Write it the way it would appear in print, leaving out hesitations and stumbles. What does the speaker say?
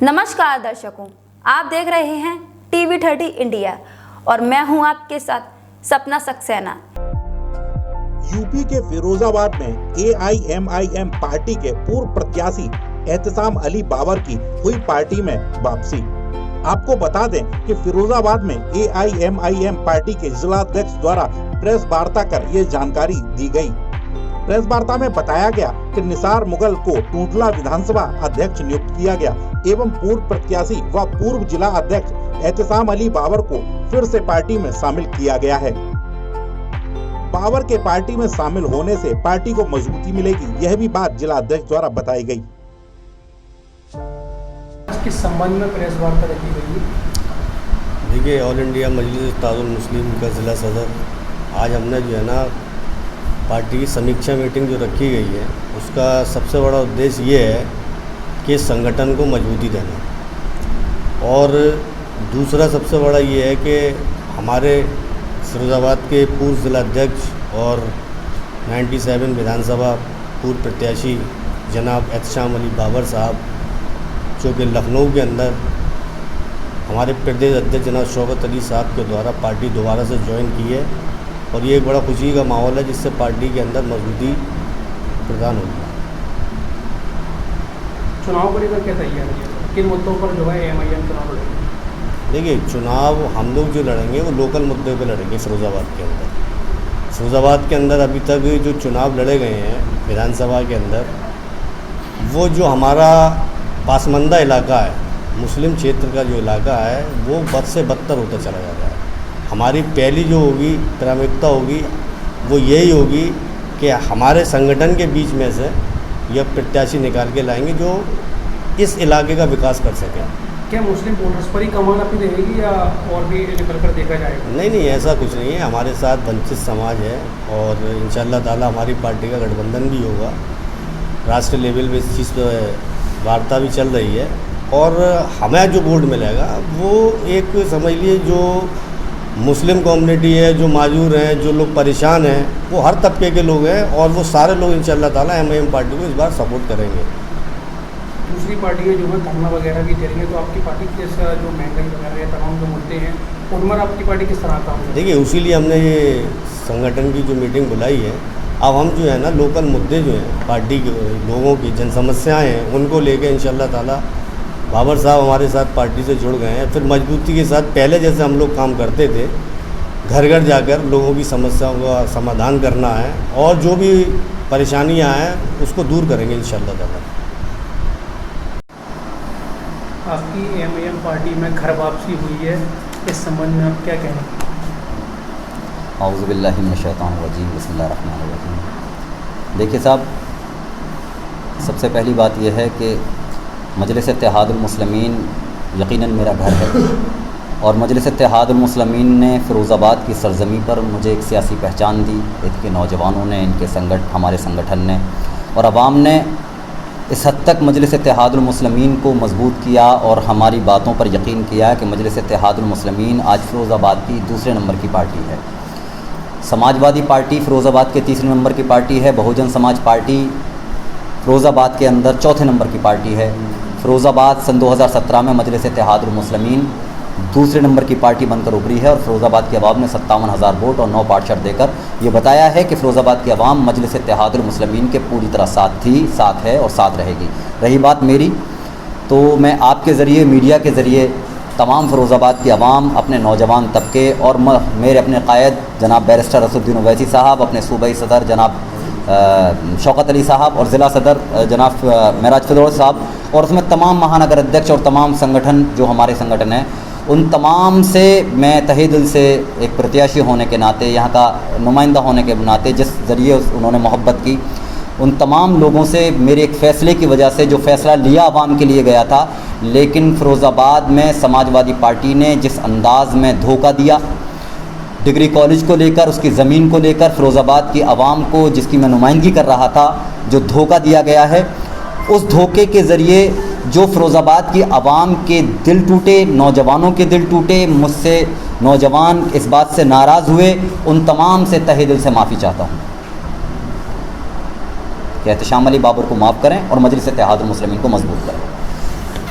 नमस्कार दर्शकों, आप देख रहे हैं TV30 इंडिया और मैं हूं आपके साथ सपना सक्सेना। यूपी के फिरोजाबाद में AIMIM पार्टी के पूर्व प्रत्याशी एहतसाम अली बाबर की हुई पार्टी में वापसी। आपको बता दें कि फिरोजाबाद में AIMIM पार्टी के जिलाध्यक्ष द्वारा प्रेस वार्ता कर ये जानकारी दी गई। प्रेस वार्ता में बताया गया कि निसार मुगल को टूटला विधानसभा अध्यक्ष नियुक्त किया गया एवं पूर्व प्रत्याशी व पूर्व जिला अध्यक्ष एहतसाम अली बाबर को फिर से पार्टी में शामिल किया गया है। बाबर के पार्टी में शामिल होने से पार्टी को मजबूती मिलेगी, यह भी बात जिला अध्यक्ष द्वारा बताई गई। किस संबंध में प्रेस वार्ता रखी गई है? देखिए, ऑल इंडिया मजलिस इत्तेहादुल मुस्लिम का ज़िला सदर आज हमने जो है ना पार्टी की समीक्षा मीटिंग जो रखी गई है, उसका सबसे बड़ा उद्देश्य ये है कि संगठन को मजबूती देना, और दूसरा सबसे बड़ा ये है कि हमारे फिरोजाबाद के पूर्व जिलाध्यक्ष और 97 विधानसभा पूर्व प्रत्याशी जनाब एहतसाम अली बाबर साहब, जो कि लखनऊ के अंदर हमारे प्रदेश अध्यक्ष जनाब शौकत अली साहब के द्वारा पार्टी दोबारा से ज्वाइन की है, और ये एक बड़ा खुशी का माहौल है जिससे पार्टी के अंदर मजबूती प्रदान होगी। चुनाव को लेकर क्या तैयारी है? किन मुद्दों पर जो है AIMIM चुनाव लड़ेंगे? देखिए, चुनाव हम लोग जो लड़ेंगे वो लोकल मुद्दे पे लड़ेंगे। फिरोजाबाद के अंदर अभी तक जो चुनाव लड़े गए हैं विधानसभा के अंदर, वो जो हमारा पासमंदा इलाका है, मुस्लिम क्षेत्र का जो इलाका है, वो बद से बदतर होता चला जा रहा है। हमारी पहली जो होगी प्राथमिकता होगी वो यही होगी कि हमारे संगठन के बीच में से यह प्रत्याशी निकाल के लाएंगे जो इस इलाके का विकास कर सकें। क्या मुस्लिम वोटर्स पर ही कमान अपनी रहेगी या और भी निकल कर देखा जाएगा? नहीं, ऐसा कुछ नहीं है। हमारे साथ वंचित समाज है और इंशाअल्लाह ताला हमारी पार्टी का गठबंधन भी होगा। राष्ट्रीय लेवल पे इस चीज़ पर वार्ता भी चल रही है, और हमें जो वोट मिलेगा वो एक समझ लीजिए जो मुस्लिम कम्युनिटी है, जो माजूर हैं, जो लोग परेशान हैं, वो हर तबके के लोग हैं, और वो सारे लोग इंशाअल्लाह ताला AIMIM पार्टी को इस बार सपोर्ट करेंगे। दूसरी पार्टियाँ जो है धरना वगैरह भी करेंगे, तो आपकी पार्टी किस जो महंगाई वगैरह या तमाम जो मुद्दे हैं उन पर आपकी पार्टी किस तरह काम करेगी? देखिए, उसीलिए हमने ये संगठन की जो मीटिंग बुलाई है। अब हम जो है ना लोकल मुद्दे जो हैं, पार्टी के लोगों की जन समस्याएँ हैं, उनको लेकर इंशाअल्लाह ताला बाबर साहब हमारे साथ पार्टी से जुड़ गए हैं। फिर मजबूती के साथ पहले जैसे हम लोग काम करते थे, घर घर जाकर लोगों की समस्याओं का समाधान करना है, और जो भी परेशानियां हैं उसको दूर करेंगे इंशाअल्लाह ताला। आपकी AIMIM पार्टी में घर वापसी हुई है, इस संबंध में आप क्या कहेंगे? औज़ु बिल्लाहि मिनश शैतानिर रजीम, बिस्मिल्लाहिर रहमानिर रहीम। देखिए साहब, सबसे पहली बात यह है कि मजलिस इत्तेहादुल मुस्लिमीन यकीनन मेरा घर है, और मजलिस इत्तेहादुल मुस्लिमीन ने फ़िरोज़ाबाद की सरज़मी पर मुझे एक सियासी पहचान दी। इनके नौजवानों ने, इनके हमारे संगठन ने और आवाम ने इस हद तक मजलिस इत्तेहादुल मुस्लिमीन को मजबूत किया और हमारी बातों पर यकीन किया कि मजलिस इत्तेहादुल मुस्लिमीन आज फ़िरोज़ाबाद की दूसरे नंबर की पार्टी है। समाजवादी पार्टी फ़िरोज़ाबाद के तीसरे नंबर की पार्टी है। बहुजन समाज पार्टी फ़िरोज़ाबाद के अंदर चौथे नंबर की पार्टी है। फ़िरोज़ाबाद सन 2017 में मजलिस इत्तेहादुल मुस्लिमीन दूसरे नंबर की पार्टी बनकर उभरी है, और फ़िरोज़ाबाद की आवाम ने 57,000 वोट और 9 पार्षद देकर ये बताया है कि फ़िरोज़ाबाद की आवाम मजलिस इत्तेहादुल मुस्लिमीन के पूरी तरह साथ थी, साथ है और साथ रहेगी। रही बात मेरी, तो मैं आपके ज़रिए, मीडिया के ज़रिए तमाम फ़िरोज़ाबाद की आवाम, अपने नौजवान तबके और मेरे अपने कायद जनाब बैरिस्टर असदुद्दीन ओवैसी साहब, अपने सूबाई सदर जनाब शौकत अली साहब और ज़िला सदर जनाब मेराज फिरोज़ साहब, और उसमें तमाम महानगर अध्यक्ष और तमाम संगठन जो हमारे संगठन हैं, उन तमाम से मैं तहे दिल से एक प्रत्याशी होने के नाते, यहाँ का नुमाइंदा होने के नाते, जिस ज़रिए उन्होंने मोहब्बत की, उन तमाम लोगों से मेरे एक फ़ैसले की वजह से, जो फ़ैसला लिया आवाम के लिए गया था, लेकिन फ़िरोज़ाबाद में समाजवादी पार्टी ने जिस अंदाज़ में धोखा दिया, डिग्री कॉलेज को लेकर, उसकी ज़मीन को लेकर, फ़िरोज़ाबाद की आवाम को जिसकी मैं नुमाइंदगी कर रहा था, जो धोखा दिया गया है, उस धोखे के ज़रिए जो फ़िरोज़ाबाद की आवाम के दिल टूटे, नौजवानों के दिल टूटे, मुझसे नौजवान इस बात से नाराज़ हुए, उन तमाम से तहे दिल से माफ़ी चाहता हूँ कि एहतसाम अली बाबर को माफ़ करें और मजलिस इत्तेहादुल मुस्लिमीन को मजबूत करें।